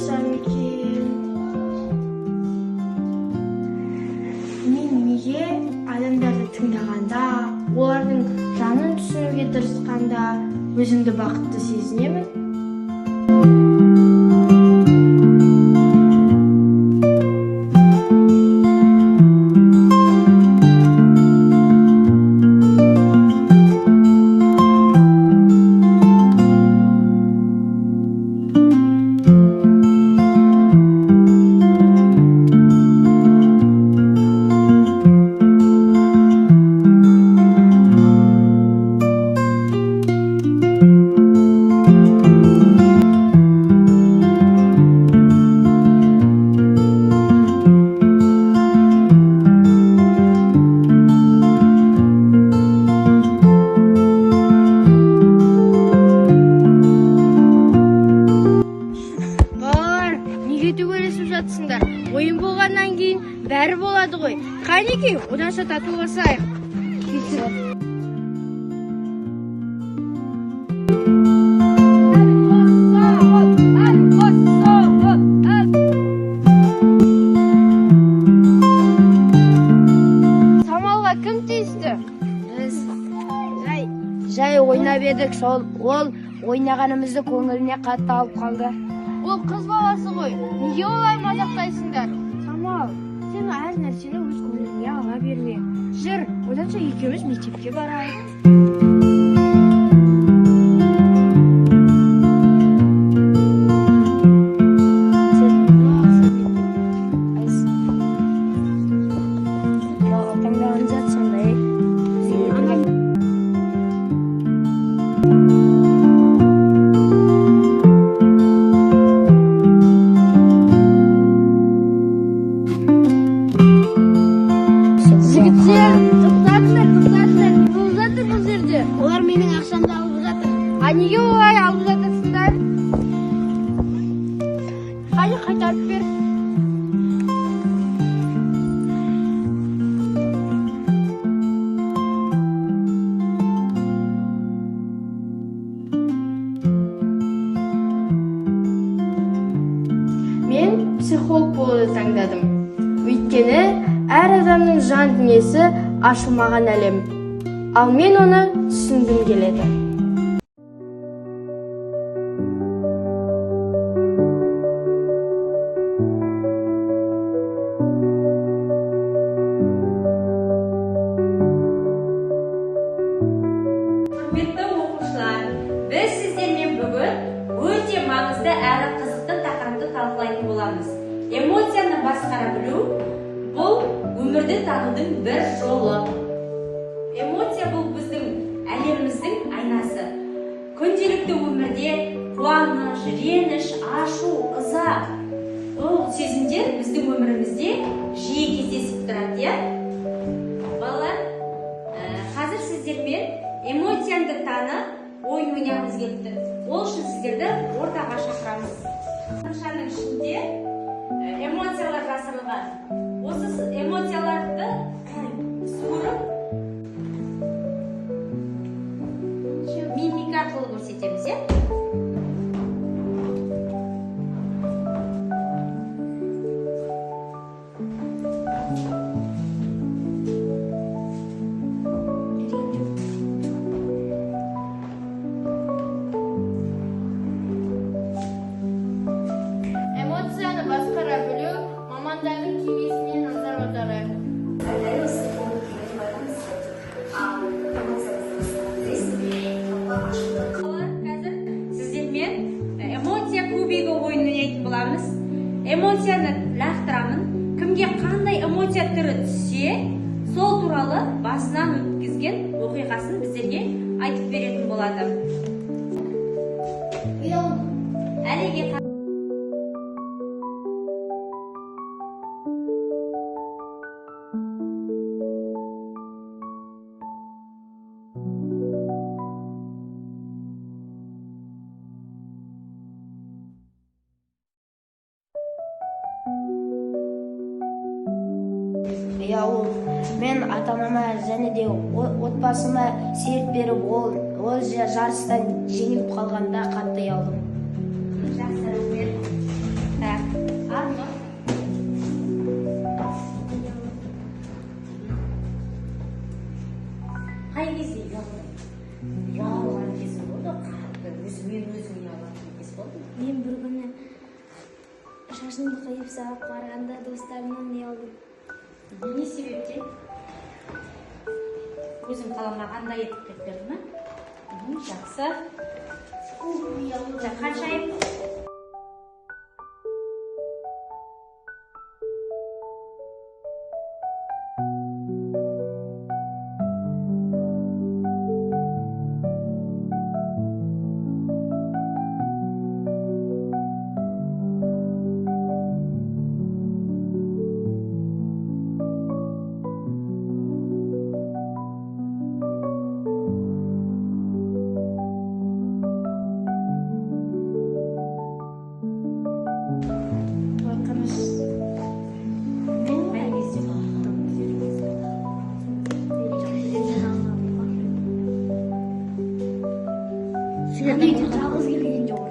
таңдасам екен? Мен неге адамдарды тыңдағанда, олардың жанын түсінуге тырысқанда өзімді бақытты сезінемін? Ойын болғаннан кейін бәрі болады ғой. Қайнекей, оданша татуласайық. Самалға кім тиісті? Біз жай ойнап едік, ол ойнағанымызды көңіліне қатты алып қалды. Ол қыз баласы ғой. Неге олай мазақтайсыңдар? Самал, сен әр нәрсені өз көңіліңе ала берме. Жүр, оданша екеуміз мектепке барайық. Олар менің ақшамды алып жатыр. Неге олай алып жатырсыңдар? Қайтарып бер. Мен психолог болуды таңдадым. Өйткені әр адамның жан дүниесі ашылмаған әлем. Ал мен оны түсінгім келеді. Құрметті оқушылар, біз сіздермен бүгін өте маңызды әрі қызықты тақырыпты талқылайтын боламыз. Эмоцияны басқара білу – бұл өмірді танудың бір жолы. Эмоция бұл біздің әлеміміздің айнасы. Күнделікті өмірде қуаныш, реніш, ашу, ыза, бұл сезімдер біздің өмірімізде жиі кездесіп тұрады, иә? Балалар, қазір сіздермен эмоцияны танып ойын ойнағымыз келді. Ол үшін сіздерді ортаға шақырамыз. Қаншаның ішінде эмоциялар жасырылған. Осы эмоцияларды суырып мимика арқылы көрсетеміз, иә? Эмоцияны басқара білу мамандардың кеңесіне назар аударайық. Қазір сіздермен эмоция кубигі ойынын ойнайтын боламыз. Эмоцияны лақтырамын. Кімге қандай эмоция түрі түссе, сол туралы басынан өткізген оқиғасын біздерге айтып беретін болады. Әлеге Мен ата-анама және де отбасыма серт беріп, ол жарыстан жеңіліп қалғанда қатты ұялдым. жақсы рахмет. Так, Артур. Қай кезде ұялған кезі болды? Қатты өзімен өзің ұялатын кез болды ма? Мен бір күні шашымды қиып сабаққа барғанда достарымнан ұялдым. Не себептен? Өзің қаламағандай етіп қиып берді ме? Жақсы. Қанша ай? Жалғыз келген жоқ.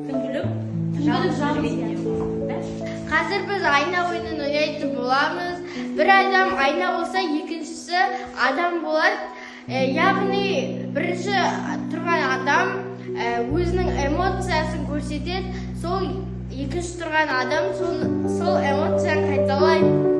Түңгілік жалғыз жүргенде. Қазір біз айна ойынын ойнайтын боламыз. Бір адам айна болса, екіншісі адам болады. Яғни бірінші тұрған адам өзінің эмоциясын көрсетеді, сол екінші тұрған адам сол эмоцияны қайталайды.